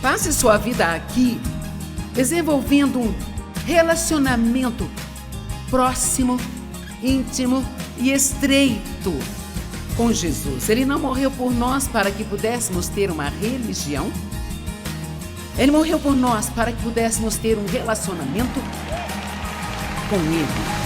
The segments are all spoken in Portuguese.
Passe sua vida aqui desenvolvendo um relacionamento próximo, íntimo e estreito com Jesus. Ele não morreu por nós para que pudéssemos ter uma religião. Ele morreu por nós para que pudéssemos ter um relacionamento com Ele.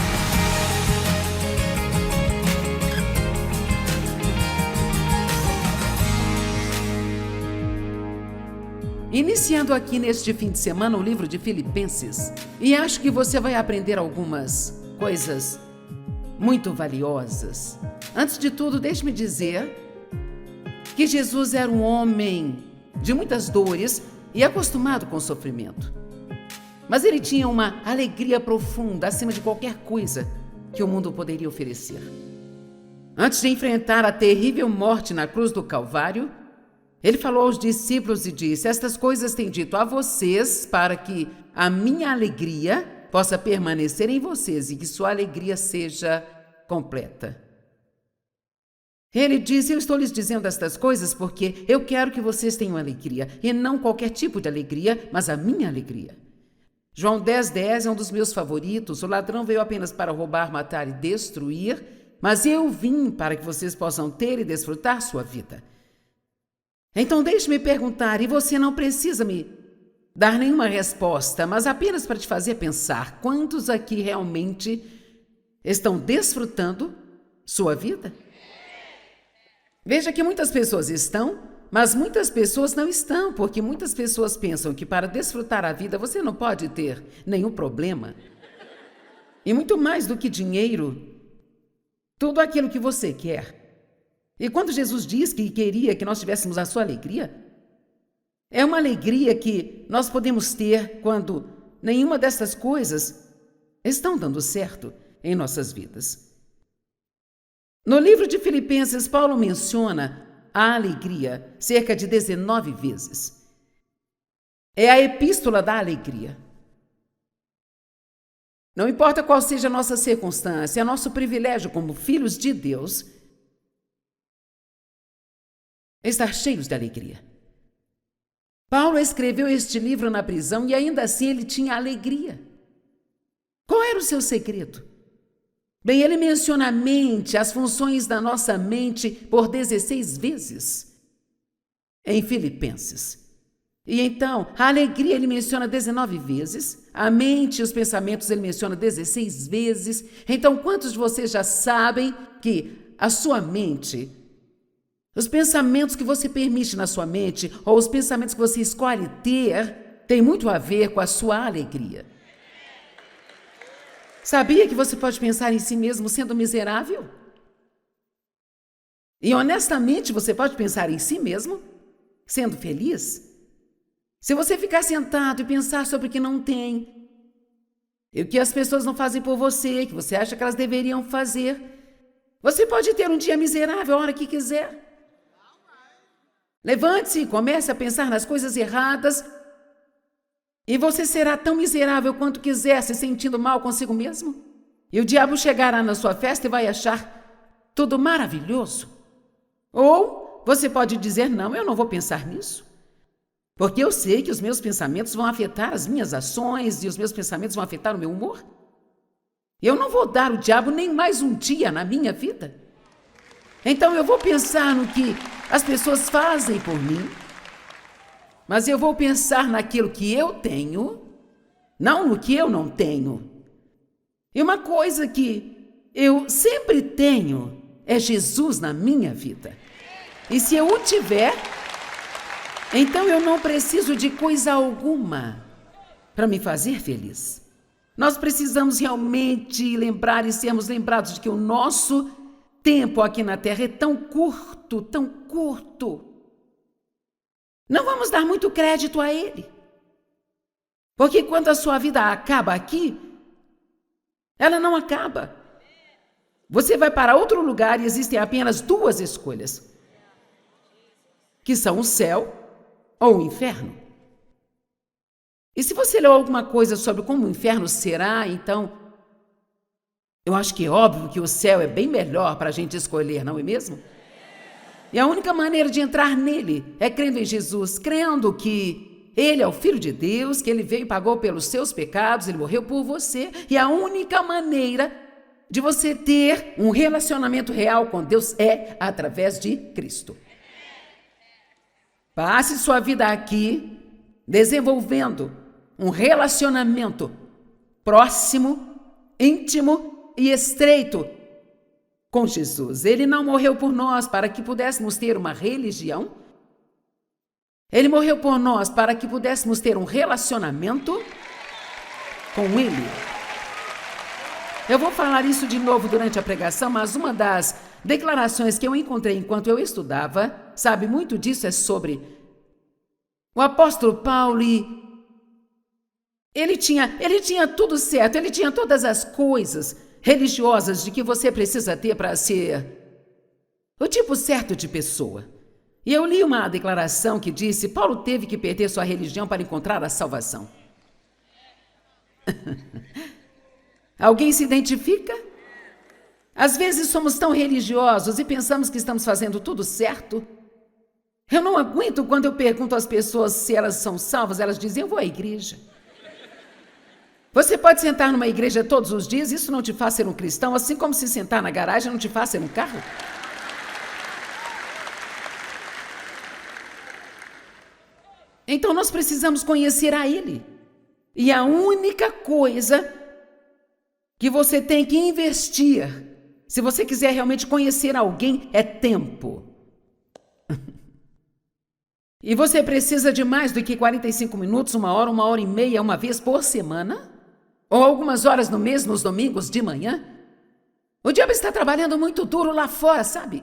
Iniciando aqui neste fim de semana o livro de Filipenses, e acho que você vai aprender algumas coisas muito valiosas. Antes de tudo, deixe-me dizer que Jesus era um homem de muitas dores e acostumado com o sofrimento. Mas ele tinha uma alegria profunda acima de qualquer coisa que o mundo poderia oferecer. Antes de enfrentar a terrível morte na cruz do Calvário, ele falou aos discípulos e disse: estas coisas tenho dito a vocês para que a minha alegria possa permanecer em vocês e que sua alegria seja completa. Ele disse: eu estou lhes dizendo estas coisas porque eu quero que vocês tenham alegria, e não qualquer tipo de alegria, mas a minha alegria. João 10:10 é um dos meus favoritos. O ladrão veio apenas para roubar, matar e destruir, mas eu vim para que vocês possam ter e desfrutar sua vida. Então deixe-me perguntar, e você não precisa me dar nenhuma resposta, mas apenas para te fazer pensar: quantos aqui realmente estão desfrutando sua vida? Veja que muitas pessoas estão, mas muitas pessoas não estão, porque muitas pessoas pensam que para desfrutar a vida você não pode ter nenhum problema. E muito mais do que dinheiro, tudo aquilo que você quer. E quando Jesus diz que queria que nós tivéssemos a sua alegria, é uma alegria que nós podemos ter quando nenhuma dessas coisas estão dando certo em nossas vidas. No livro de Filipenses, Paulo menciona a alegria cerca de 19 vezes. É a epístola da alegria. Não importa qual seja a nossa circunstância, é nosso privilégio como filhos de Deus estar cheios de alegria. Paulo escreveu este livro na prisão e ainda assim ele tinha alegria. Qual era o seu segredo? Bem, ele menciona a mente, as funções da nossa mente por 16 vezes em Filipenses. E então, a alegria ele menciona 19 vezes, a mente e os pensamentos ele menciona 16 vezes. Então, quantos de vocês já sabem que a sua mente, os pensamentos que você permite na sua mente, ou os pensamentos que você escolhe ter, tem muito a ver com a sua alegria? Sabia que você pode pensar em si mesmo sendo miserável? E honestamente você pode pensar em si mesmo sendo feliz? Se você ficar sentado e pensar sobre o que não tem, e o que as pessoas não fazem por você, que você acha que elas deveriam fazer, você pode ter um dia miserável a hora que quiser. Levante-se e comece a pensar nas coisas erradas e você será tão miserável quanto quiser, se sentindo mal consigo mesmo. E o diabo chegará na sua festa e vai achar tudo maravilhoso. Ou você pode dizer: não, eu não vou pensar nisso, porque eu sei que os meus pensamentos vão afetar as minhas ações e os meus pensamentos vão afetar o meu humor. Eu não vou dar ao diabo nem mais um dia na minha vida. Então eu vou pensar no que as pessoas fazem por mim, mas eu vou pensar naquilo que eu tenho, não no que eu não tenho. E uma coisa que eu sempre tenho é Jesus na minha vida. E se eu o tiver, então eu não preciso de coisa alguma para me fazer feliz. Nós precisamos realmente lembrar e sermos lembrados de que o nosso tempo aqui na Terra é tão curto, tão curto. Não vamos dar muito crédito a ele. Porque quando a sua vida acaba aqui, ela não acaba. Você vai para outro lugar e existem apenas duas escolhas, que são o céu ou o inferno. E se você leu alguma coisa sobre como o inferno será, então eu acho que é óbvio que o céu é bem melhor para a gente escolher, não é mesmo? E a única maneira de entrar nele é crendo em Jesus, crendo que Ele é o Filho de Deus, que ele veio e pagou pelos seus pecados, ele morreu por você, e a única maneira de você ter um relacionamento real com Deus é através de Cristo. Passe sua vida aqui desenvolvendo um relacionamento próximo, íntimo e estreito com Jesus. Ele não morreu por nós para que pudéssemos ter uma religião. Ele morreu por nós para que pudéssemos ter um relacionamento com Ele. Eu vou falar isso de novo durante a pregação, mas uma das declarações que eu encontrei enquanto eu estudava, sabe, muito disso é sobre o apóstolo Paulo. Ele tinha tudo certo, ele tinha todas as coisas religiosas de que você precisa ter para ser o tipo certo de pessoa. E eu li uma declaração que disse: Paulo teve que perder sua religião para encontrar a salvação. Alguém se identifica? Às vezes somos tão religiosos e pensamos que estamos fazendo tudo certo. Eu não aguento quando eu pergunto às pessoas se elas são salvas, elas dizem: eu vou à igreja. Você pode sentar numa igreja todos os dias, isso não te faz ser um cristão, assim como se sentar na garagem não te faz ser um carro. Então nós precisamos conhecer a Ele. E a única coisa que você tem que investir, se você quiser realmente conhecer alguém, é tempo. E você precisa de mais do que 45 minutos, 1 hora e meia, uma vez por semana? Ou algumas horas no mês, nos domingos de manhã? O diabo está trabalhando muito duro lá fora, sabe?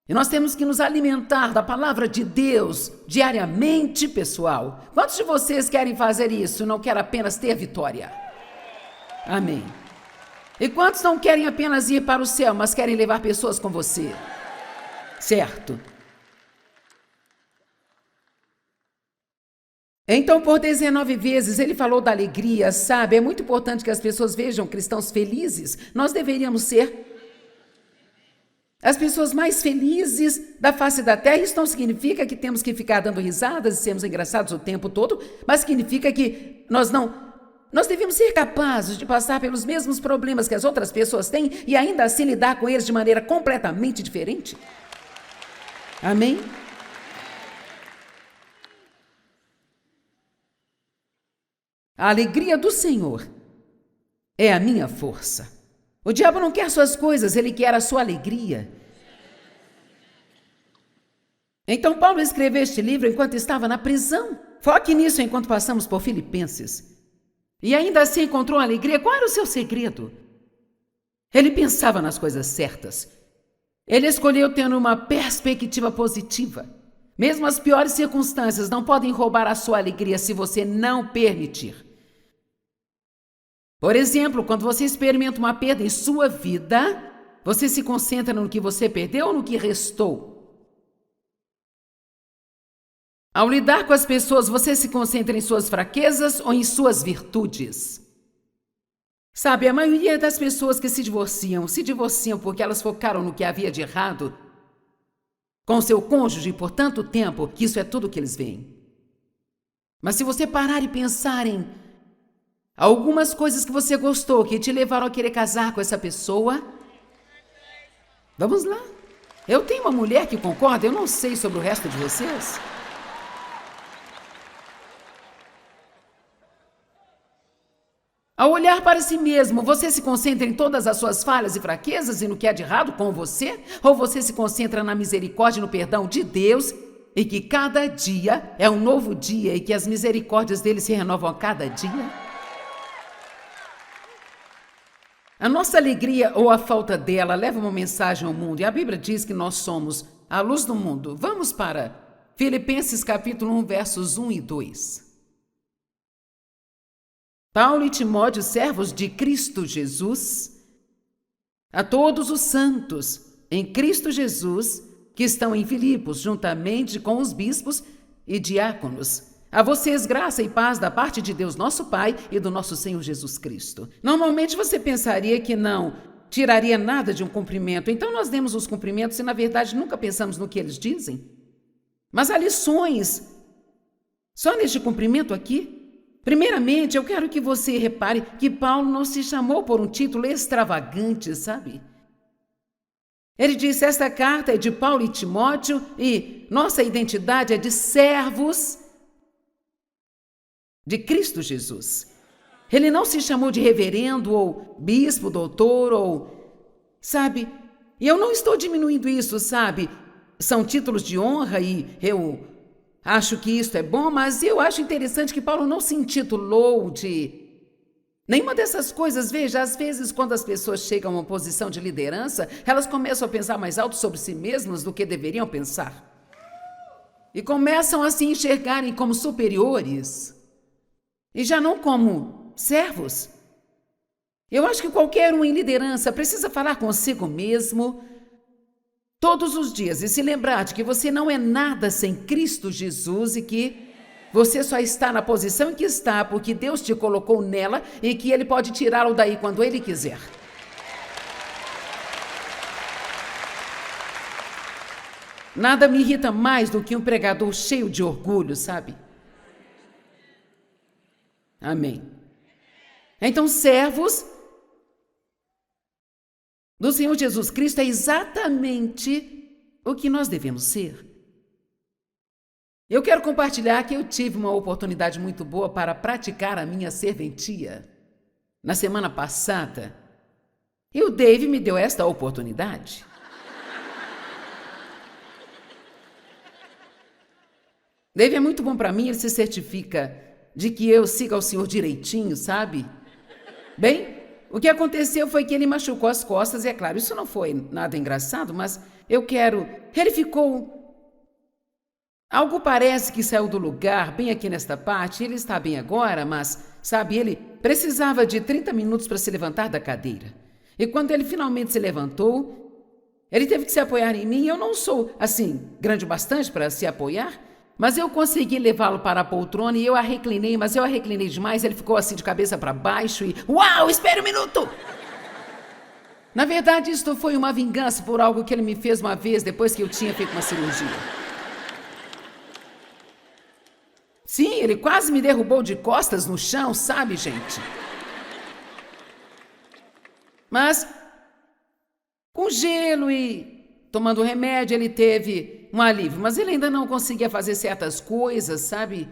E nós temos que nos alimentar da palavra de Deus diariamente, pessoal. Quantos de vocês querem fazer isso e não querem apenas ter vitória? Amém. E quantos não querem apenas ir para o céu, mas querem levar pessoas com você? Certo. Então, por 19 vezes, ele falou da alegria, sabe? É muito importante que as pessoas vejam cristãos felizes. Nós deveríamos ser as pessoas mais felizes da face da terra. Isso não significa que temos que ficar dando risadas e sermos engraçados o tempo todo, mas significa que nós devemos ser capazes de passar pelos mesmos problemas que as outras pessoas têm e ainda assim lidar com eles de maneira completamente diferente. Amém? A alegria do Senhor é a minha força. O diabo não quer suas coisas, ele quer a sua alegria. Então Paulo escreveu este livro enquanto estava na prisão. Foque nisso enquanto passamos por Filipenses. E ainda assim encontrou alegria. Qual era o seu segredo? Ele pensava nas coisas certas. Ele escolheu ter uma perspectiva positiva. Mesmo as piores circunstâncias não podem roubar a sua alegria se você não permitir. Por exemplo, quando você experimenta uma perda em sua vida, você se concentra no que você perdeu ou no que restou? Ao lidar com as pessoas, você se concentra em suas fraquezas ou em suas virtudes? Sabe, a maioria das pessoas que se divorciam porque elas focaram no que havia de errado com seu cônjuge por tanto tempo que isso é tudo que eles veem. Mas se você parar e pensar em algumas coisas que você gostou, que te levaram a querer casar com essa pessoa, vamos lá. Eu tenho uma mulher que concorda, eu não sei sobre o resto de vocês. Ao olhar para si mesmo, você se concentra em todas as suas falhas e fraquezas e no que há de errado com você? Ou você se concentra na misericórdia e no perdão de Deus e que cada dia é um novo dia e que as misericórdias dele se renovam a cada dia? A nossa alegria ou a falta dela leva uma mensagem ao mundo e a Bíblia diz que nós somos a luz do mundo. Vamos para Filipenses capítulo 1, versos 1 e 2. Paulo e Timóteo, servos de Cristo Jesus, a todos os santos em Cristo Jesus que estão em Filipos, juntamente com os bispos e diáconos. A vocês graça e paz da parte de Deus nosso Pai e do nosso Senhor Jesus Cristo. Normalmente você pensaria que não tiraria nada de um cumprimento, então nós demos os cumprimentos e na verdade nunca pensamos no que eles dizem. Mas há lições Só neste cumprimento aqui? Primeiramente, eu quero que você repare que Paulo não se chamou por um título extravagante, sabe? Ele disse, esta carta é de Paulo e Timóteo e nossa identidade é de servos de Cristo Jesus. Ele não se chamou de reverendo ou bispo, doutor ou... Sabe? E eu não estou diminuindo isso, sabe? São títulos de honra e eu acho que isso é bom, mas eu acho interessante que Paulo não se intitulou de nenhuma dessas coisas. Veja, às vezes quando as pessoas chegam a uma posição de liderança, elas começam a pensar mais alto sobre si mesmas do que deveriam pensar. E começam a se enxergarem como superiores e já não como servos. Eu acho que qualquer um em liderança precisa falar consigo mesmo todos os dias e se lembrar de que você não é nada sem Cristo Jesus e que você só está na posição em que está porque Deus te colocou nela e que Ele pode tirá-lo daí quando Ele quiser. Nada me irrita mais do que um pregador cheio de orgulho, sabe? Amém. Então, servos do Senhor Jesus Cristo é exatamente o que nós devemos ser. Eu quero compartilhar que eu tive uma oportunidade muito boa para praticar a minha serventia na semana passada. E o Dave me deu esta oportunidade. Dave é muito bom para mim, ele se certifica de que eu siga o Senhor direitinho, sabe? Bem, o que aconteceu foi que ele machucou as costas, e é claro, isso não foi nada engraçado, mas ele ficou... Algo parece que saiu do lugar, bem aqui nesta parte, ele está bem agora, mas, sabe, ele precisava de 30 minutos para se levantar da cadeira. E quando ele finalmente se levantou, ele teve que se apoiar em mim. Eu não sou, assim, grande o bastante para se apoiar, mas eu consegui levá-lo para a poltrona e eu a reclinei, mas eu a reclinei demais, ele ficou assim de cabeça para baixo e... Uau, espere um minuto! Na verdade, isto foi uma vingança por algo que ele me fez uma vez depois que eu tinha feito uma cirurgia. Sim, ele quase me derrubou de costas no chão, sabe, gente? Mas, com gelo e tomando remédio, ele teve um alívio. Mas ele ainda não conseguia fazer certas coisas, sabe?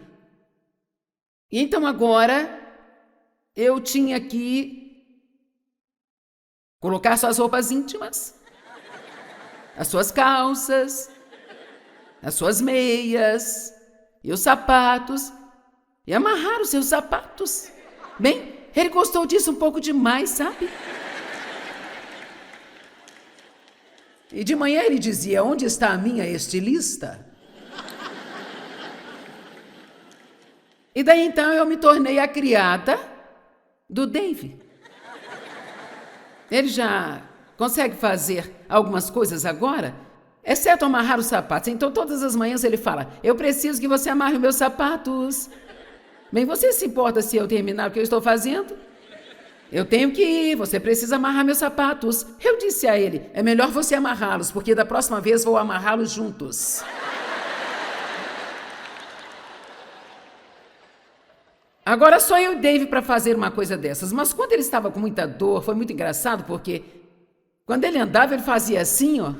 E então agora, eu tinha que colocar suas roupas íntimas, as suas calças, as suas meias... e os sapatos, e amarrar os seus sapatos. Bem, ele gostou disso um pouco demais, sabe? E de manhã ele dizia, onde está a minha estilista? E daí então eu me tornei a criada do Dave. Ele já consegue fazer algumas coisas agora, exceto amarrar os sapatos. Então, todas as manhãs ele fala, eu preciso que você amarre os meus sapatos. Bem, você se importa se eu terminar o que eu estou fazendo? Eu tenho que ir, você precisa amarrar meus sapatos. Eu disse a ele, é melhor você amarrá-los, porque da próxima vez vou amarrá-los juntos. Agora só eu e Dave para fazer uma coisa dessas. Mas quando ele estava com muita dor, foi muito engraçado, porque quando ele andava, ele fazia assim, ó.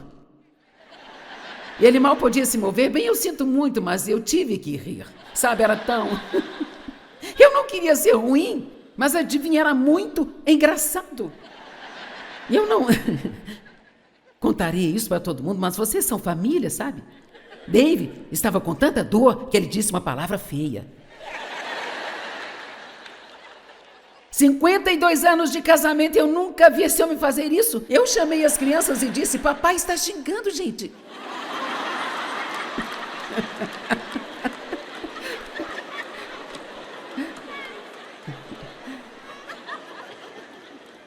E ele mal podia se mover. Bem, eu sinto muito, mas eu tive que rir. Sabe, era tão... Eu não queria ser ruim, mas adivinha, era muito engraçado. E eu não... Contarei isso para todo mundo, mas vocês são família, sabe? Dave estava com tanta dor que ele disse uma palavra feia. 52 anos de casamento, eu nunca vi esse homem fazer isso. Eu chamei as crianças e disse, papai está xingando, gente.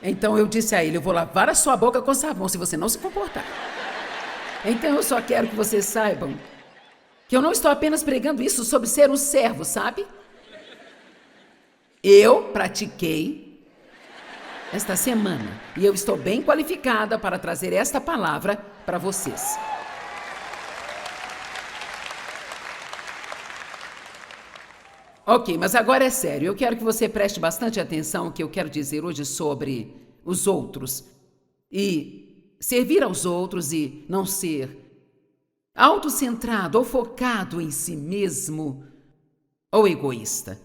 Então eu disse a ele, eu vou lavar a sua boca com sabão se você não se comportar. Então eu só quero que vocês saibam que eu não estou apenas pregando isso sobre ser um servo, sabe? Eu pratiquei esta semana e eu estou bem qualificada para trazer esta palavra para vocês. Ok, mas agora é sério. Eu quero que você preste bastante atenção ao que eu quero dizer hoje sobre os outros. E servir aos outros e não ser autocentrado ou focado em si mesmo ou egoísta.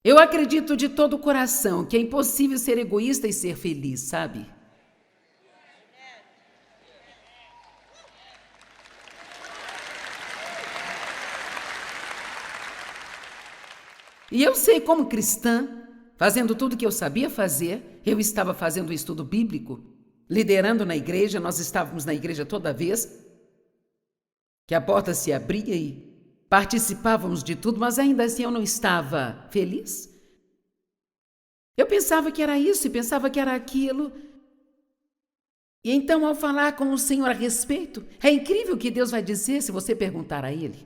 Eu acredito de todo o coração que é impossível ser egoísta e ser feliz, sabe? E eu sei como cristã, fazendo tudo o que eu sabia fazer, eu estava fazendo um estudo bíblico, liderando na igreja, nós estávamos na igreja toda vez que a porta se abria e participávamos de tudo, mas ainda assim eu não estava feliz. Eu pensava que era isso e pensava que era aquilo. E então, ao falar com o Senhor a respeito, é incrível o que Deus vai dizer se você perguntar a Ele.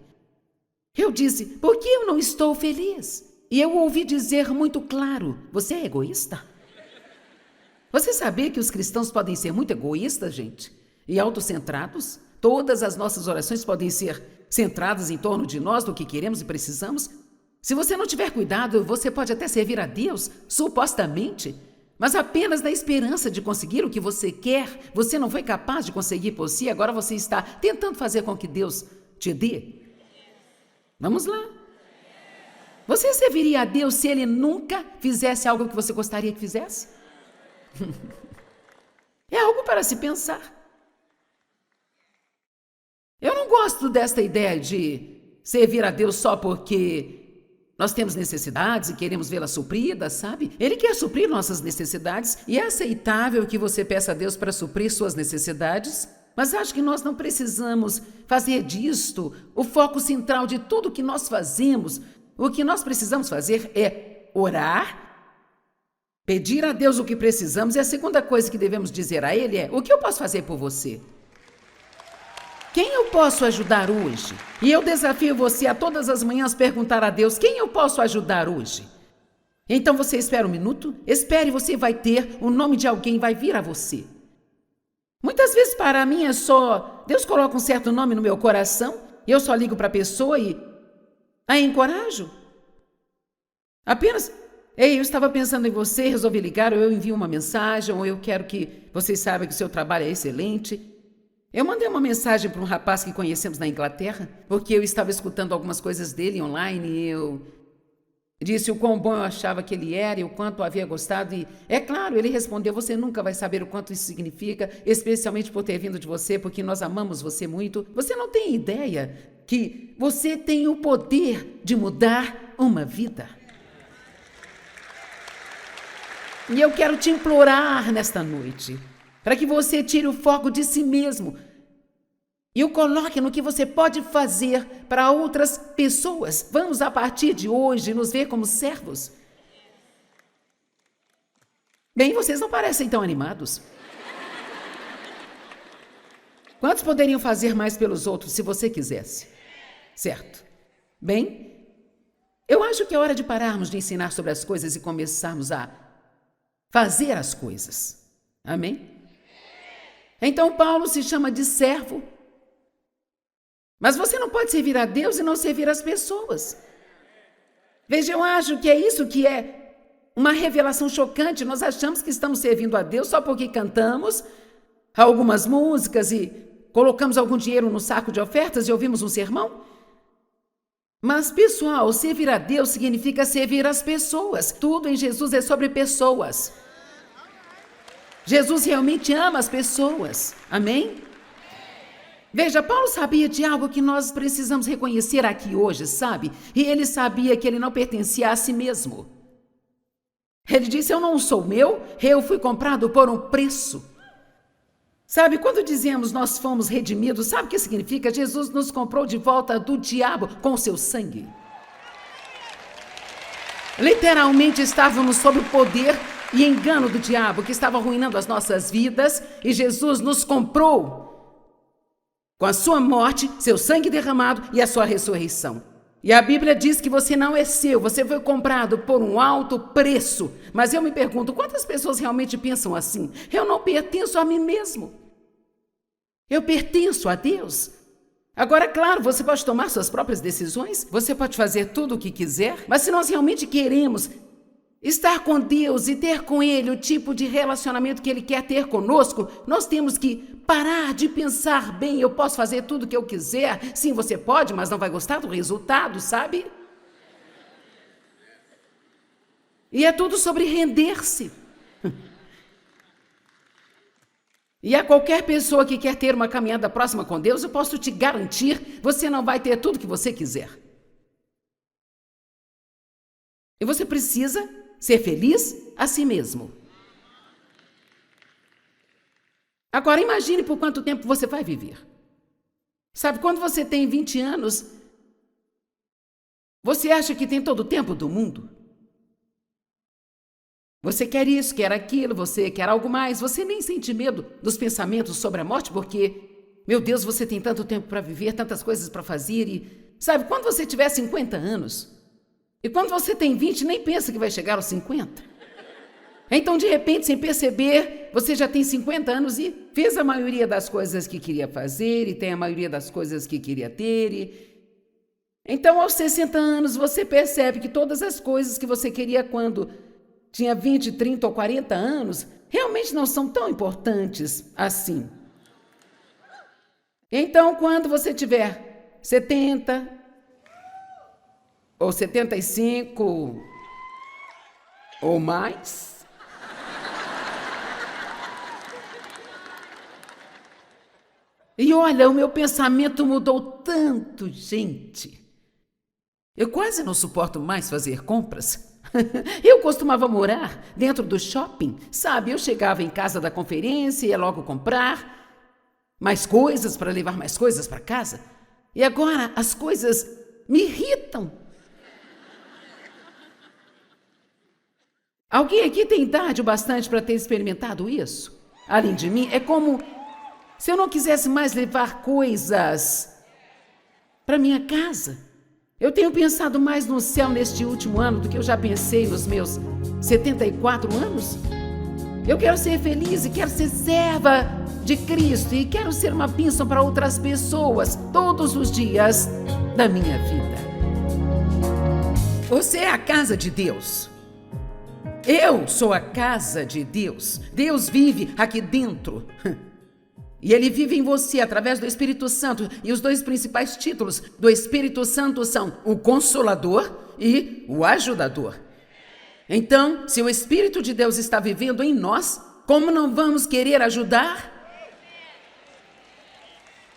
Eu disse, por que eu não estou feliz? E eu ouvi dizer muito claro, você é egoísta? Você sabia que os cristãos podem ser muito egoístas, gente? E autocentrados? Todas as nossas orações podem ser centradas em torno de nós, do que queremos e precisamos. Se você não tiver cuidado, você pode até servir a Deus, supostamente, mas apenas na esperança de conseguir o que você quer. Você não foi capaz de conseguir por si, agora você está tentando fazer com que Deus te dê. Vamos lá. Você serviria a Deus se Ele nunca fizesse algo que você gostaria que fizesse? É algo para se pensar. Eu não gosto desta ideia de servir a Deus só porque nós temos necessidades e queremos vê-las supridas, sabe? Ele quer suprir nossas necessidades e é aceitável que você peça a Deus para suprir suas necessidades, mas acho que nós não precisamos fazer disto o foco central de tudo que nós fazemos. O que nós precisamos fazer é orar, pedir a Deus o que precisamos e a segunda coisa que devemos dizer a Ele é: o que eu posso fazer por você? Quem eu posso ajudar hoje? E eu desafio você a todas as manhãs perguntar a Deus: quem eu posso ajudar hoje? Então você espera um minuto, espere, você vai ter o nome de alguém, vai vir a você. Muitas vezes para mim é só, Deus coloca um certo nome no meu coração, eu só ligo para a pessoa e a encorajo. Apenas, ei, eu estava pensando em você, resolvi ligar, ou eu envio uma mensagem, ou eu quero que vocês saibam que o seu trabalho é excelente. Eu mandei uma mensagem para um rapaz que conhecemos na Inglaterra, porque eu estava escutando algumas coisas dele online e eu disse o quão bom eu achava que ele era e o quanto eu havia gostado. E, é claro, ele respondeu: você nunca vai saber o quanto isso significa, especialmente por ter vindo de você, porque nós amamos você muito. Você não tem ideia que você tem o poder de mudar uma vida. E eu quero te implorar nesta noite, para que você tire o foco de si mesmo e o coloque no que você pode fazer para outras pessoas. Vamos, a partir de hoje, nos ver como servos. Bem, vocês não parecem tão animados. Quantos poderiam fazer mais pelos outros se você quisesse? Certo. Bem, eu acho que é hora de pararmos de ensinar sobre as coisas e começarmos a fazer as coisas. Amém? Então Paulo se chama de servo. Mas você não pode servir a Deus e não servir as pessoas. Veja, eu acho que é isso que é uma revelação chocante. Nós achamos que estamos servindo a Deus só porque cantamos algumas músicas e colocamos algum dinheiro no saco de ofertas e ouvimos um sermão. Mas, pessoal, servir a Deus significa servir as pessoas. Tudo em Jesus é sobre pessoas. Jesus realmente ama as pessoas. Amém? Veja, Paulo sabia de algo que nós precisamos reconhecer aqui hoje, sabe? E ele sabia que ele não pertencia a si mesmo. Ele disse: eu não sou meu, eu fui comprado por um preço. Sabe, quando dizemos nós fomos redimidos, sabe o que significa? Jesus nos comprou de volta do diabo com o seu sangue. Literalmente estávamos sob o poder e engano do diabo que estava arruinando as nossas vidas, e Jesus nos comprou com a sua morte, seu sangue derramado e a sua ressurreição. E a Bíblia diz que você não é seu, você foi comprado por um alto preço. Mas eu me pergunto, quantas pessoas realmente pensam assim? Eu não pertenço a mim mesmo. Eu pertenço a Deus. Agora, claro, você pode tomar suas próprias decisões, você pode fazer tudo o que quiser, mas se nós realmente queremos estar com Deus e ter com Ele o tipo de relacionamento que Ele quer ter conosco, nós temos que parar de pensar, bem, eu posso fazer tudo o que eu quiser. Sim, você pode, mas não vai gostar do resultado, sabe? E é tudo sobre render-se. E a qualquer pessoa que quer ter uma caminhada próxima com Deus, eu posso te garantir, você não vai ter tudo que você quiser. E você precisa ser feliz a si mesmo. Agora, imagine por quanto tempo você vai viver. Sabe, quando você tem 20 anos, você acha que tem todo o tempo do mundo? Você quer isso, quer aquilo, você quer algo mais, você nem sente medo dos pensamentos sobre a morte, porque, meu Deus, você tem tanto tempo para viver, tantas coisas para fazer e, sabe, quando você tiver 50 anos, e quando você tem 20, nem pensa que vai chegar aos 50. Então, de repente, sem perceber, você já tem 50 anos e fez a maioria das coisas que queria fazer e tem a maioria das coisas que queria ter. Então, aos 60 anos, você percebe que todas as coisas que você queria quando tinha 20, 30 ou 40 anos, realmente não são tão importantes assim. Então, quando você tiver 70 ou 75 ou mais, e olha, o meu pensamento mudou tanto, gente. Eu quase não suporto mais fazer compras. Eu costumava morar dentro do shopping, sabe? Eu chegava em casa da conferência e ia logo comprar mais coisas para levar mais coisas para casa. E agora as coisas me irritam. Alguém aqui tem idade o bastante para ter experimentado isso? Além de mim, é como se eu não quisesse mais levar coisas para minha casa. Eu tenho pensado mais no céu neste último ano do que eu já pensei nos meus 74 anos. Eu quero ser feliz e quero ser serva de Cristo e quero ser uma bênção para outras pessoas todos os dias da minha vida. Você é a casa de Deus. Eu sou a casa de Deus. Deus vive aqui dentro. E Ele vive em você através do Espírito Santo. E os dois principais títulos do Espírito Santo são o Consolador e o Ajudador. Então, se o Espírito de Deus está vivendo em nós, como não vamos querer ajudar?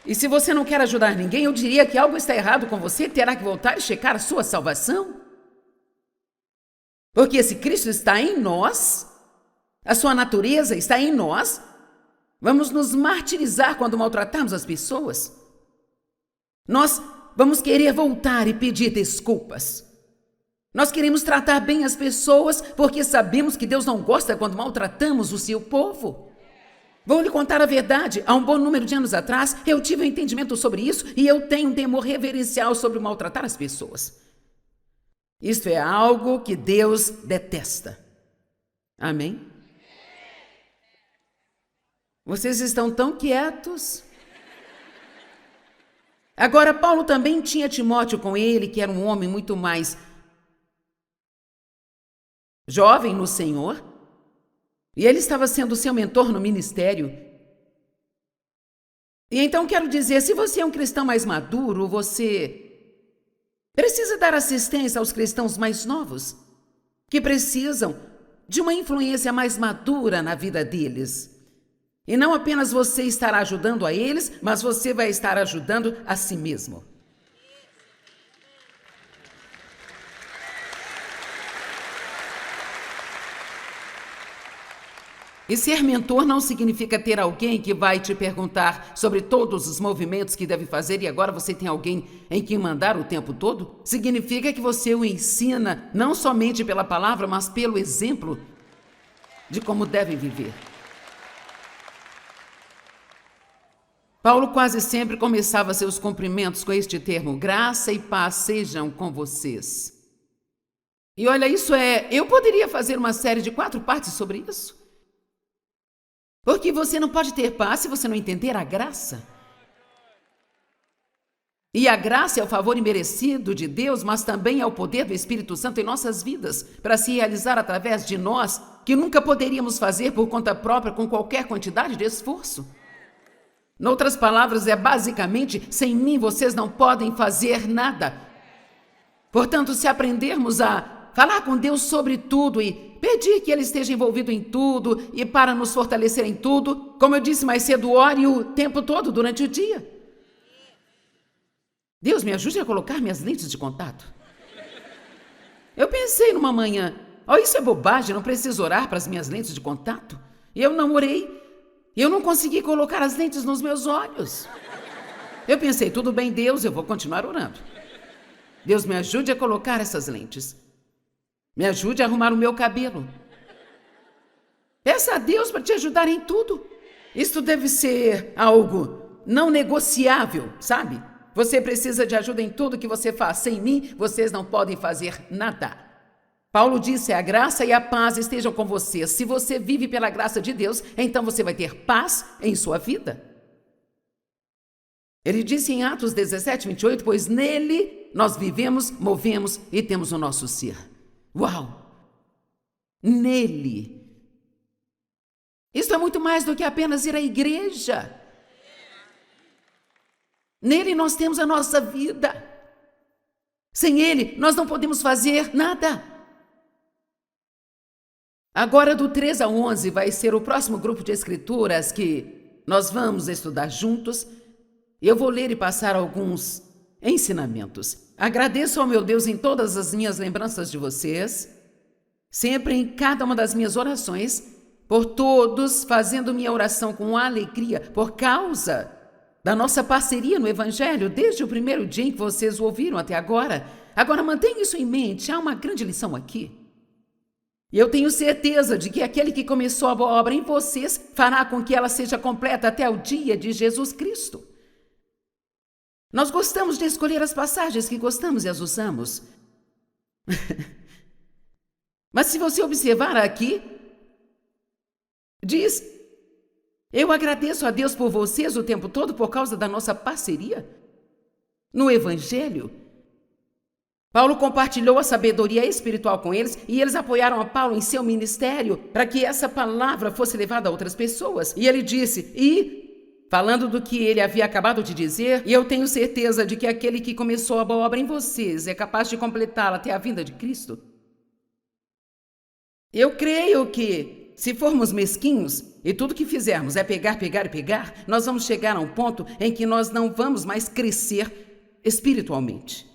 E se você não quer ajudar ninguém, eu diria que algo está errado com você, terá que voltar e checar a sua salvação. Porque se Cristo está em nós, a sua natureza está em nós, vamos nos martirizar quando maltratarmos as pessoas? Nós vamos querer voltar e pedir desculpas. Nós queremos tratar bem as pessoas porque sabemos que Deus não gosta quando maltratamos o seu povo. Vou lhe contar a verdade. Há um bom número de anos atrás, eu tive um entendimento sobre isso e eu tenho um temor reverencial sobre maltratar as pessoas. Isto é algo que Deus detesta. Amém? Vocês estão tão quietos. Agora, Paulo também tinha Timóteo com ele, que era um homem muito mais jovem no Senhor, e ele estava sendo seu mentor no ministério. E então quero dizer, se você é um cristão mais maduro, você precisa dar assistência aos cristãos mais novos, que precisam de uma influência mais madura na vida deles. E não apenas você estará ajudando a eles, mas você vai estar ajudando a si mesmo. E ser mentor não significa ter alguém que vai te perguntar sobre todos os movimentos que deve fazer e agora você tem alguém em quem mandar o tempo todo. Significa que você o ensina não somente pela palavra, mas pelo exemplo de como devem viver. Paulo quase sempre começava seus cumprimentos com este termo: graça e paz sejam com vocês. E olha, eu poderia fazer uma série de 4 partes sobre isso. Porque você não pode ter paz se você não entender a graça. E a graça é o favor imerecido de Deus, mas também é o poder do Espírito Santo em nossas vidas, para se realizar através de nós, que nunca poderíamos fazer por conta própria com qualquer quantidade de esforço. Noutras palavras, é basicamente, sem mim vocês não podem fazer nada. Portanto, se aprendermos a falar com Deus sobre tudo e pedir que Ele esteja envolvido em tudo e para nos fortalecer em tudo, como eu disse mais cedo, ore o tempo todo durante o dia. Deus, me ajude a colocar minhas lentes de contato. Eu pensei numa manhã, isso é bobagem, não preciso orar para as minhas lentes de contato. E eu não orei. Eu não consegui colocar as lentes nos meus olhos. Eu pensei, tudo bem, Deus, eu vou continuar orando. Deus, me ajude a colocar essas lentes. Me ajude a arrumar o meu cabelo. Peça a Deus para te ajudar em tudo. Isto deve ser algo não negociável, sabe? Você precisa de ajuda em tudo que você faz. Sem mim, vocês não podem fazer nada. Paulo disse, a graça e a paz estejam com você. Se você vive pela graça de Deus, então você vai ter paz em sua vida. Ele disse em Atos 17, 28, pois nele nós vivemos, movemos e temos o nosso ser. Uau! Nele. Isso é muito mais do que apenas ir à igreja. Nele nós temos a nossa vida. Sem Ele, nós não podemos fazer nada. Agora, do 3 ao 11, vai ser o próximo grupo de escrituras que nós vamos estudar juntos. Eu vou ler e passar alguns ensinamentos. Agradeço ao meu Deus em todas as minhas lembranças de vocês, sempre em cada uma das minhas orações, por todos, fazendo minha oração com alegria, por causa da nossa parceria no Evangelho, desde o primeiro dia em que vocês o ouviram até agora. Agora, mantenha isso em mente, há uma grande lição aqui. E eu tenho certeza de que aquele que começou a boa obra em vocês fará com que ela seja completa até o dia de Jesus Cristo. Nós gostamos de escolher as passagens que gostamos e as usamos. Mas se você observar aqui, diz, eu agradeço a Deus por vocês o tempo todo por causa da nossa parceria no Evangelho. Paulo compartilhou a sabedoria espiritual com eles e eles apoiaram a Paulo em seu ministério para que essa palavra fosse levada a outras pessoas. E ele disse, falando do que ele havia acabado de dizer, e eu tenho certeza de que aquele que começou a boa obra em vocês é capaz de completá-la até a vinda de Cristo. Eu creio que, se formos mesquinhos e tudo que fizermos é pegar, pegar e pegar, nós vamos chegar a um ponto em que nós não vamos mais crescer espiritualmente.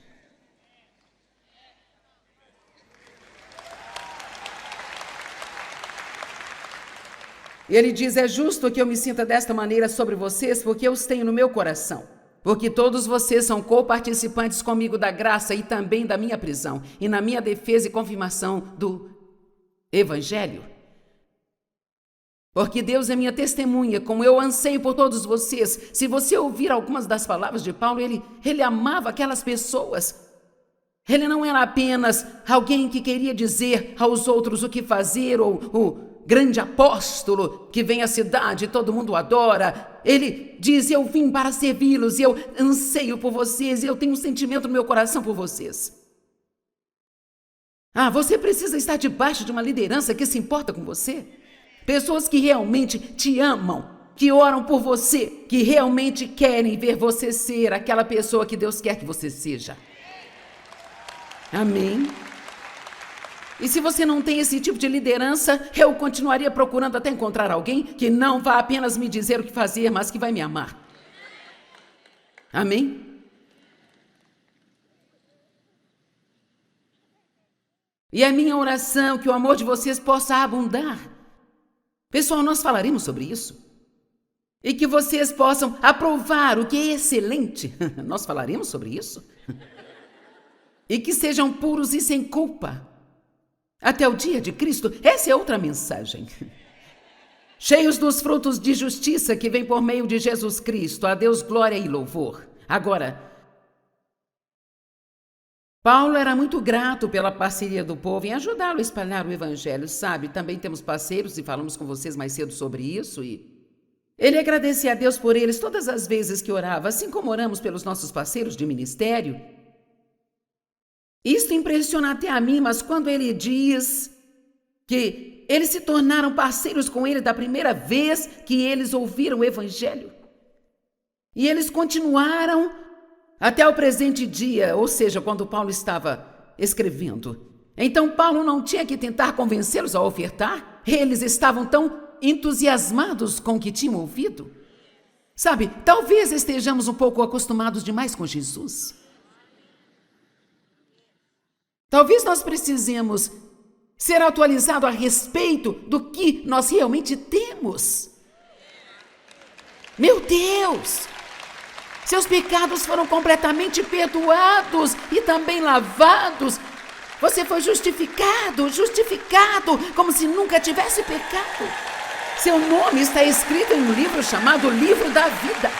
Ele diz, é justo que eu me sinta desta maneira sobre vocês, porque eu os tenho no meu coração. Porque todos vocês são co-participantes comigo da graça e também da minha prisão, e na minha defesa e confirmação do Evangelho. Porque Deus é minha testemunha, como eu anseio por todos vocês. Se você ouvir algumas das palavras de Paulo, ele amava aquelas pessoas. Ele não era apenas alguém que queria dizer aos outros o que fazer, ou o grande apóstolo que vem à cidade e todo mundo adora. Ele diz, eu vim para servi-los, eu anseio por vocês, eu tenho um sentimento no meu coração por vocês. Você precisa estar debaixo de uma liderança que se importa com você. Pessoas que realmente te amam, que oram por você, que realmente querem ver você ser aquela pessoa que Deus quer que você seja. Amém? E se você não tem esse tipo de liderança, eu continuaria procurando até encontrar alguém que não vá apenas me dizer o que fazer, mas que vai me amar. Amém? E a minha oração que o amor de vocês possa abundar. Pessoal, nós falaremos sobre isso. E que vocês possam aprovar o que é excelente. Nós falaremos sobre isso. E que sejam puros e sem culpa. Até o dia de Cristo, essa é outra mensagem. Cheios dos frutos de justiça que vem por meio de Jesus Cristo, a Deus glória e louvor. Agora, Paulo era muito grato pela parceria do povo em ajudá-lo a espalhar o evangelho, sabe? Também temos parceiros e falamos com vocês mais cedo sobre isso Ele agradecia a Deus por eles todas as vezes que orava, assim como oramos pelos nossos parceiros de ministério. Isso impressiona até a mim, mas quando ele diz que eles se tornaram parceiros com ele da primeira vez que eles ouviram o Evangelho. E eles continuaram até o presente dia, ou seja, quando Paulo estava escrevendo. Então Paulo não tinha que tentar convencê-los a ofertar. Eles estavam tão entusiasmados com o que tinham ouvido. Sabe, talvez estejamos um pouco acostumados demais com Jesus. Talvez nós precisemos ser atualizados a respeito do que nós realmente temos. Meu Deus! Seus pecados foram completamente perdoados e também lavados. Você foi justificado, como se nunca tivesse pecado. Seu nome está escrito em um livro chamado Livro da Vida.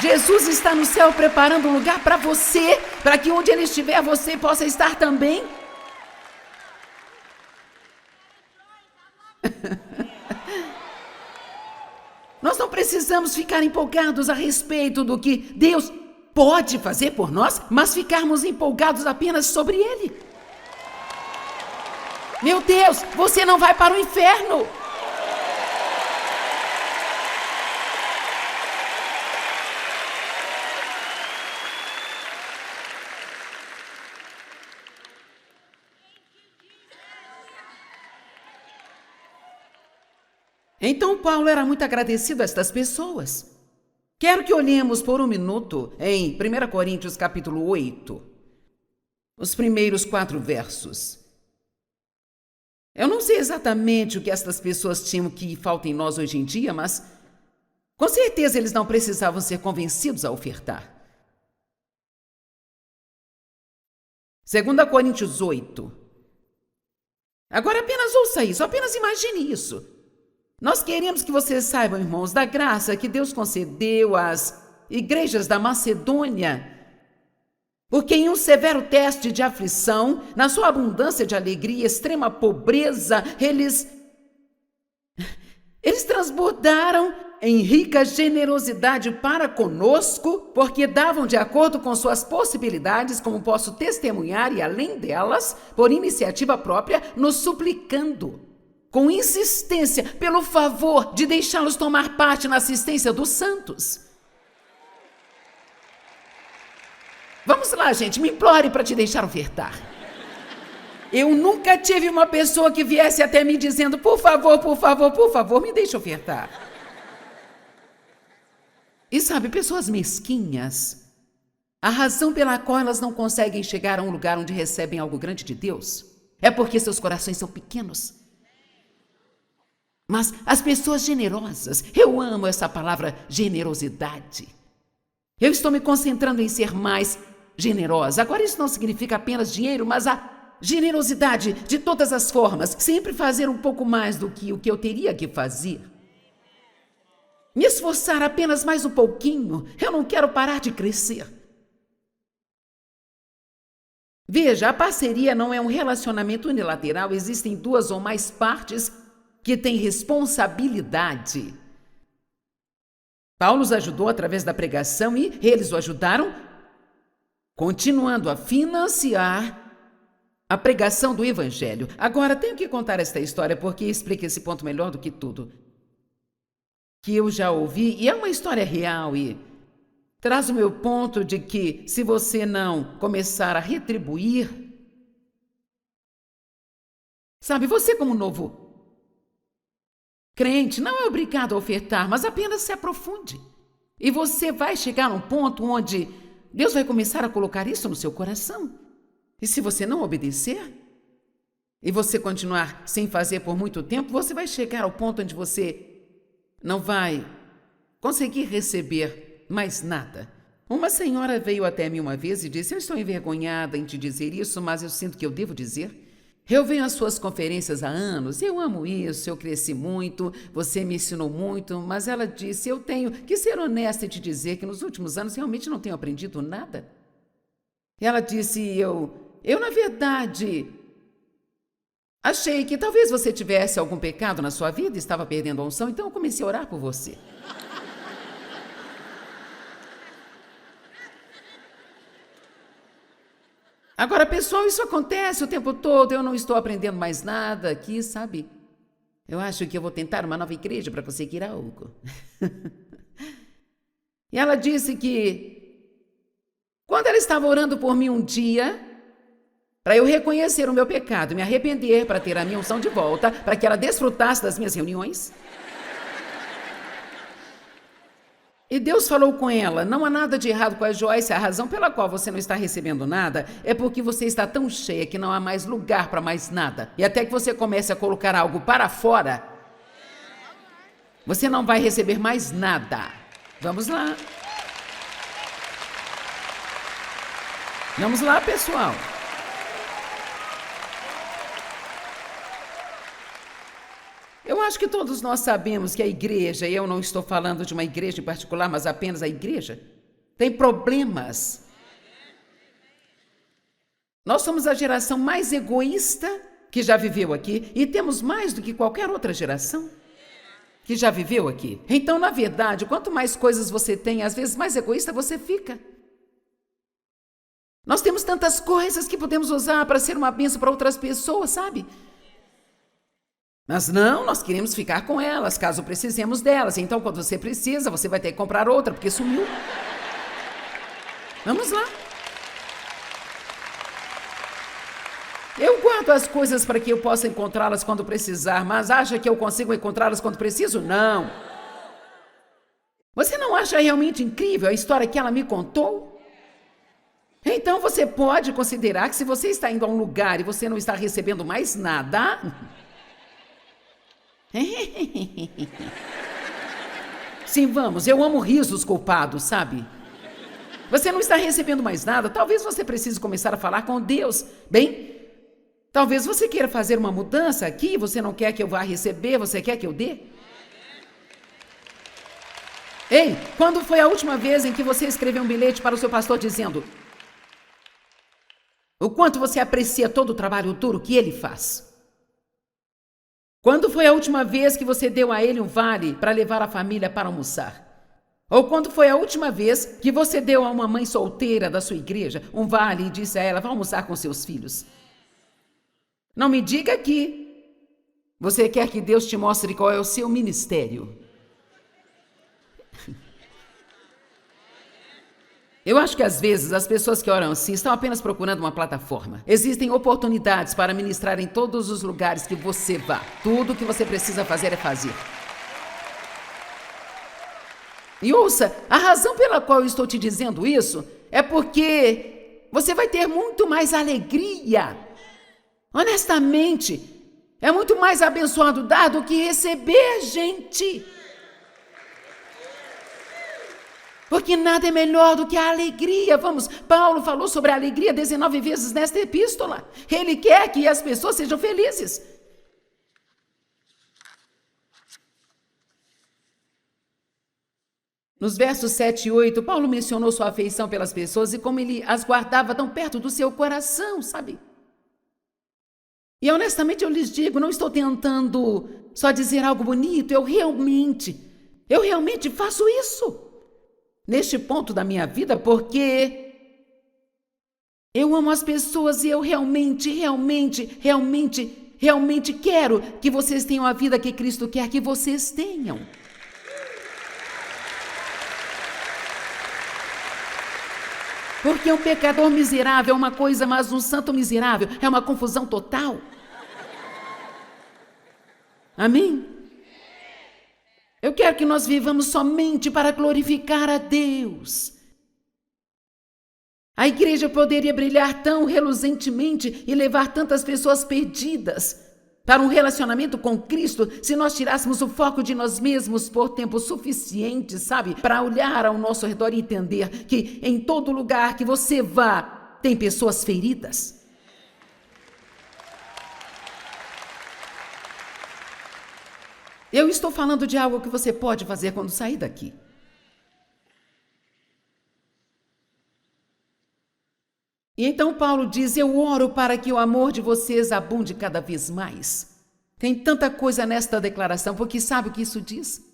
Jesus está no céu preparando um lugar para você, para que onde Ele estiver, você possa estar também. Nós não precisamos ficar empolgados a respeito do que Deus pode fazer por nós, mas ficarmos empolgados apenas sobre Ele. Meu Deus, você não vai para o inferno. Então Paulo era muito agradecido a estas pessoas. Quero que olhemos por um minuto em 1 Coríntios capítulo 8, os primeiros 4 versos. Eu não sei exatamente o que estas pessoas tinham que falta em nós hoje em dia, mas com certeza eles não precisavam ser convencidos a ofertar. 2 Coríntios 8. Agora apenas ouça isso, apenas imagine isso. Nós queremos que vocês saibam, irmãos, da graça que Deus concedeu às igrejas da Macedônia, porque em um severo teste de aflição, na sua abundância de alegria e extrema pobreza, eles transbordaram em rica generosidade para conosco, porque davam de acordo com suas possibilidades, como posso testemunhar, e além delas, por iniciativa própria, nos suplicando com insistência, pelo favor de deixá-los tomar parte na assistência dos santos. Vamos lá, gente, me implore para te deixar ofertar. Eu nunca tive uma pessoa que viesse até mim dizendo, por favor, me deixe ofertar. E sabe, pessoas mesquinhas, a razão pela qual elas não conseguem chegar a um lugar onde recebem algo grande de Deus é porque seus corações são pequenos. Mas as pessoas generosas, eu amo essa palavra generosidade. Eu estou me concentrando em ser mais generosa. Agora isso não significa apenas dinheiro, mas a generosidade de todas as formas. Sempre fazer um pouco mais do que o que eu teria que fazer. Me esforçar apenas mais um pouquinho. Eu não quero parar de crescer. Veja, a parceria não é um relacionamento unilateral. Existem 2 ou mais partes que têm responsabilidade. Paulo os ajudou através da pregação e eles o ajudaram continuando a financiar a pregação do Evangelho. Agora, tenho que contar esta história porque explica esse ponto melhor do que tudo que eu já ouvi, e é uma história real e traz o meu ponto de que se você não começar a retribuir, sabe, você como novo crente não é obrigado a ofertar, mas apenas se aprofunde. E você vai chegar num ponto onde Deus vai começar a colocar isso no seu coração. E se você não obedecer, e você continuar sem fazer por muito tempo, você vai chegar ao ponto onde você não vai conseguir receber mais nada. Uma senhora veio até mim uma vez e disse, eu estou envergonhada em te dizer isso, mas eu sinto que eu devo dizer. Eu venho às suas conferências há anos, eu amo isso, eu cresci muito, você me ensinou muito, mas ela disse, eu tenho que ser honesta e te dizer que nos últimos anos realmente não tenho aprendido nada. Ela disse, eu na verdade, Achei que talvez você tivesse algum pecado na sua vida, estava perdendo a unção, então eu comecei a orar por você. Agora, pessoal, isso acontece o tempo todo, eu não estou aprendendo mais nada aqui, sabe? Eu acho que eu vou tentar uma nova igreja para conseguir algo. E ela disse que, quando ela estava orando por mim um dia, para eu reconhecer o meu pecado, me arrepender, para ter a minha unção de volta, para que ela desfrutasse das minhas reuniões. E Deus falou com ela, não há nada de errado com a Joyce, a razão pela qual você não está recebendo nada é porque você está tão cheia que não há mais lugar para mais nada. E até que você comece a colocar algo para fora, você não vai receber mais nada. Vamos lá. Vamos lá, pessoal. Eu acho que todos nós sabemos que a igreja, e eu não estou falando de uma igreja em particular, mas apenas a igreja, tem problemas. Nós somos a geração mais egoísta que já viveu aqui e temos mais do que qualquer outra geração que já viveu aqui. Então, na verdade, quanto mais coisas você tem, às vezes mais egoísta você fica. Nós temos tantas coisas que podemos usar para ser uma bênção para outras pessoas, sabe? Mas não, nós queremos ficar com elas, caso precisemos delas. Então, quando você precisa, você vai ter que comprar outra, porque sumiu. Vamos lá. Eu guardo as coisas para que eu possa encontrá-las quando precisar, mas acha que eu consigo encontrá-las quando preciso? Não. Você não acha realmente incrível a história que ela me contou? Então, você pode considerar que se você está indo a um lugar e você não está recebendo mais nada... Sim, vamos, eu amo risos culpados, sabe? Você não está recebendo mais nada, talvez você precise começar a falar com Deus. Bem, talvez você queira fazer uma mudança aqui, você não quer que eu vá receber, você quer que eu dê? Ei, quando foi a última vez em que você escreveu um bilhete para o seu pastor dizendo o quanto você aprecia todo o trabalho duro que ele faz? Quando foi a última vez que você deu a ele um vale para levar a família para almoçar? Ou quando foi a última vez que você deu a uma mãe solteira da sua igreja um vale e disse a ela, vá almoçar com seus filhos? Não me diga que você quer que Deus te mostre qual é o seu ministério. Eu acho que às vezes as pessoas que oram assim estão apenas procurando uma plataforma. Existem oportunidades para ministrar em todos os lugares que você vá. Tudo o que você precisa fazer é fazer. E ouça, a razão pela qual eu estou te dizendo isso é porque você vai ter muito mais alegria. Honestamente, é muito mais abençoado dar do que receber, gente. Porque nada é melhor do que a alegria. Vamos, Paulo falou sobre a alegria 19 vezes nesta epístola. Ele quer que as pessoas sejam felizes. Nos versos 7 e 8, Paulo mencionou sua afeição pelas pessoas e como ele as guardava tão perto do seu coração, sabe? E honestamente eu lhes digo, não estou tentando só dizer algo bonito, eu realmente faço isso. Neste ponto da minha vida, porque eu amo as pessoas e eu realmente quero que vocês tenham a vida que Cristo quer que vocês tenham. Porque um pecador miserável é uma coisa, mas um santo miserável é uma confusão total. Amém? Eu quero que nós vivamos somente para glorificar a Deus. A igreja poderia brilhar tão reluzentemente e levar tantas pessoas perdidas para um relacionamento com Cristo se nós tirássemos o foco de nós mesmos por tempo suficiente, sabe? Para olhar ao nosso redor e entender que em todo lugar que você vá, tem pessoas feridas. Eu estou falando de algo que você pode fazer quando sair daqui. E então Paulo diz: eu oro para que o amor de vocês abunde cada vez mais. Tem tanta coisa nesta declaração, porque sabe o que isso diz?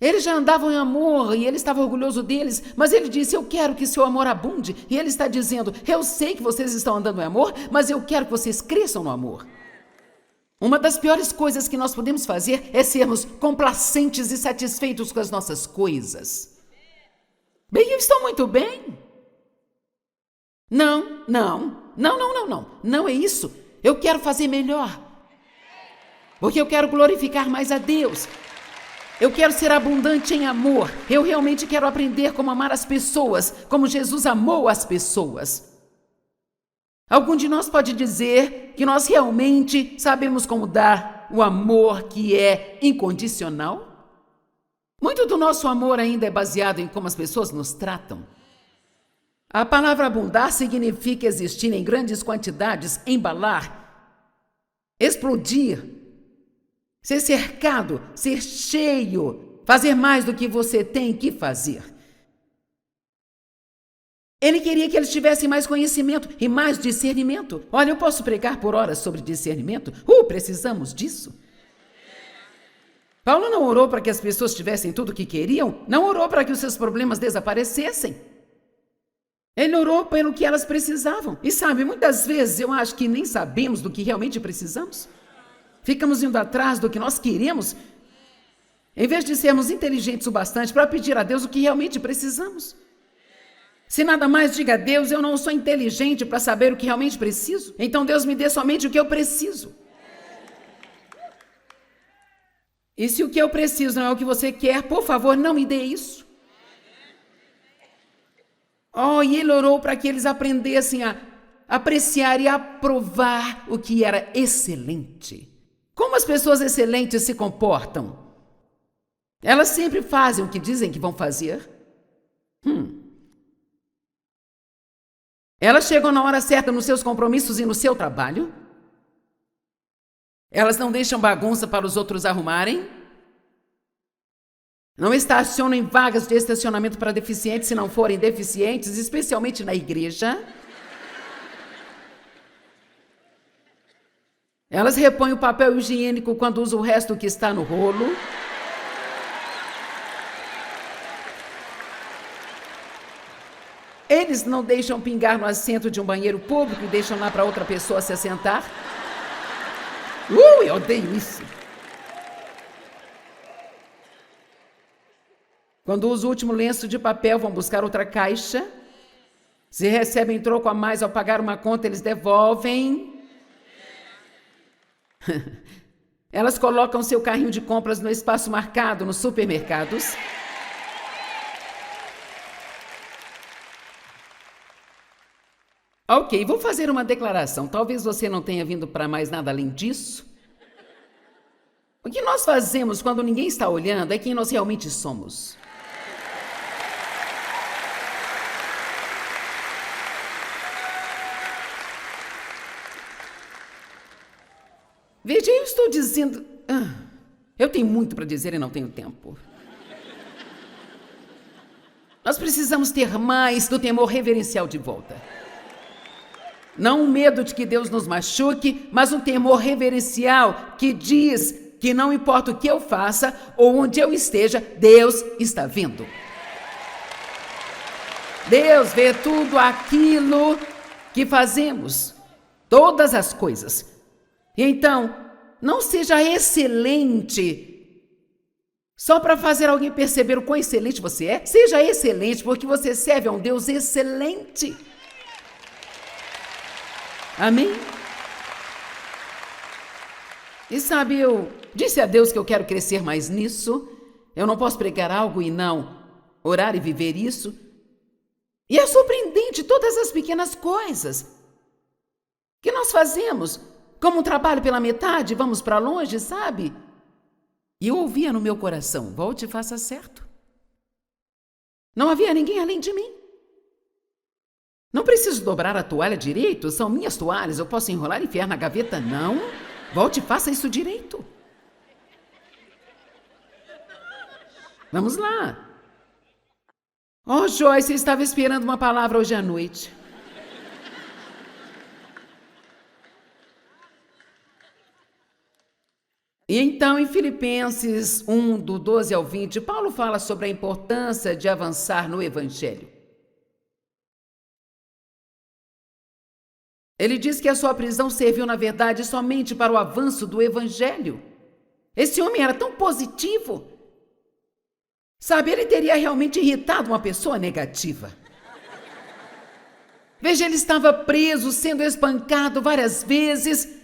Eles já andavam em amor e ele estava orgulhoso deles, mas ele disse: eu quero que seu amor abunde. E ele está dizendo: eu sei que vocês estão andando em amor, mas eu quero que vocês cresçam no amor. Uma das piores coisas que nós podemos fazer é sermos complacentes e satisfeitos com as nossas coisas. Bem, eu estou muito bem. Não é isso. Eu quero fazer melhor. Porque eu quero glorificar mais a Deus. Eu quero ser abundante em amor. Eu realmente quero aprender como amar as pessoas, como Jesus amou as pessoas. Algum de nós pode dizer que nós realmente sabemos como dar o amor que é incondicional? Muito do nosso amor ainda é baseado em como as pessoas nos tratam. A palavra abundar significa existir em grandes quantidades, embalar, explodir, ser cercado, ser cheio, fazer mais do que você tem que fazer. Ele queria que eles tivessem mais conhecimento e mais discernimento. Olha, eu posso pregar por horas sobre discernimento. Precisamos disso. Paulo não orou para que as pessoas tivessem tudo o que queriam, não orou para que os seus problemas desaparecessem. Ele orou pelo que elas precisavam. E sabe, muitas vezes eu acho que nem sabemos do que realmente precisamos. Ficamos indo atrás do que nós queremos, em vez de sermos inteligentes o bastante para pedir a Deus o que realmente precisamos. Se nada mais, diga a Deus: eu não sou inteligente para saber o que realmente preciso, então Deus me dê somente o que eu preciso. E se o que eu preciso não é o que você quer, por favor, não me dê isso. E ele orou para que eles aprendessem a apreciar e aprovar o que era excelente. Como as pessoas excelentes se comportam? Elas sempre fazem o que dizem que vão fazer. Elas chegam na hora certa nos seus compromissos e no seu trabalho. Elas não deixam bagunça para os outros arrumarem. Não estacionam em vagas de estacionamento para deficientes se não forem deficientes, especialmente na igreja. Elas repõem o papel higiênico quando usam o resto que está no rolo. Eles não deixam pingar no assento de um banheiro público e deixam lá para outra pessoa se assentar. Eu odeio isso. Quando usam o último lenço de papel, vão buscar outra caixa. Se recebem troco a mais ao pagar uma conta, eles devolvem. Elas colocam seu carrinho de compras no espaço marcado nos supermercados. Ok, vou fazer uma declaração. Talvez você não tenha vindo para mais nada além disso. O que nós fazemos quando ninguém está olhando é quem nós realmente somos. Veja, eu estou dizendo... eu tenho muito para dizer e não tenho tempo. Nós precisamos ter mais do temor reverencial de volta. Não um medo de que Deus nos machuque, mas um temor reverencial que diz que não importa o que eu faça ou onde eu esteja, Deus está vendo. Deus vê tudo aquilo que fazemos, todas as coisas. Então, não seja excelente só para fazer alguém perceber o quão excelente você é. Seja excelente porque você serve a um Deus excelente. Amém? E sabe, eu disse a Deus que eu quero crescer mais nisso. Eu não posso pregar algo e não orar e viver isso. E é surpreendente todas as pequenas coisas que nós fazemos. Como um trabalho pela metade, vamos para longe, sabe? E eu ouvia no meu coração: volte e faça certo. Não havia ninguém além de mim. Não preciso dobrar a toalha direito, são minhas toalhas, eu posso enrolar e enfiar na gaveta. Não, volte e faça isso direito. Vamos lá. Joyce, eu estava esperando uma palavra hoje à noite. E então, em Filipenses 1, do 12 ao 20, Paulo fala sobre a importância de avançar no Evangelho. Ele diz que a sua prisão serviu, na verdade, somente para o avanço do Evangelho. Esse homem era tão positivo. Sabe, ele teria realmente irritado uma pessoa negativa. Veja, ele estava preso, sendo espancado várias vezes,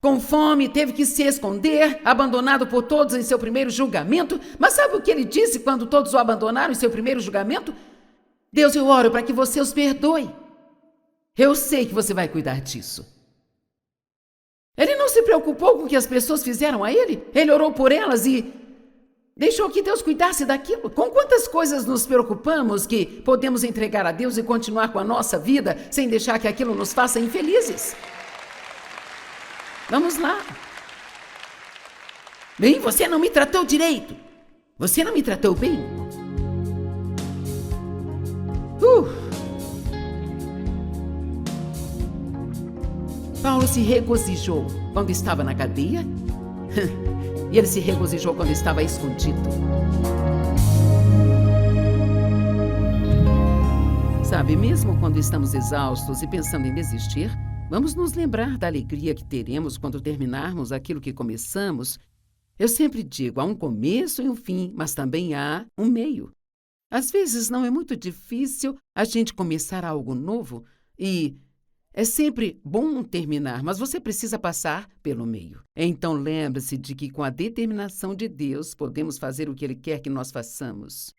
com fome, teve que se esconder, abandonado por todos em seu primeiro julgamento. Mas sabe o que ele disse quando todos o abandonaram em seu primeiro julgamento? Deus, eu oro para que você os perdoe. Eu sei que você vai cuidar disso. Ele não se preocupou com o que as pessoas fizeram a ele. Ele orou por elas e deixou que Deus cuidasse daquilo. Com quantas coisas nos preocupamos que podemos entregar a Deus e continuar com a nossa vida sem deixar que aquilo nos faça infelizes? Vamos lá. Bem, você não me tratou direito. Você não me tratou bem. Paulo se regozijou quando estava na cadeia e ele se regozijou quando estava escondido. Sabe, mesmo quando estamos exaustos e pensando em desistir, vamos nos lembrar da alegria que teremos quando terminarmos aquilo que começamos. Eu sempre digo, há um começo e um fim, mas também há um meio. Às vezes não é muito difícil a gente começar algo novo e é sempre bom terminar, mas você precisa passar pelo meio. Então lembre-se de que com a determinação de Deus podemos fazer o que Ele quer que nós façamos.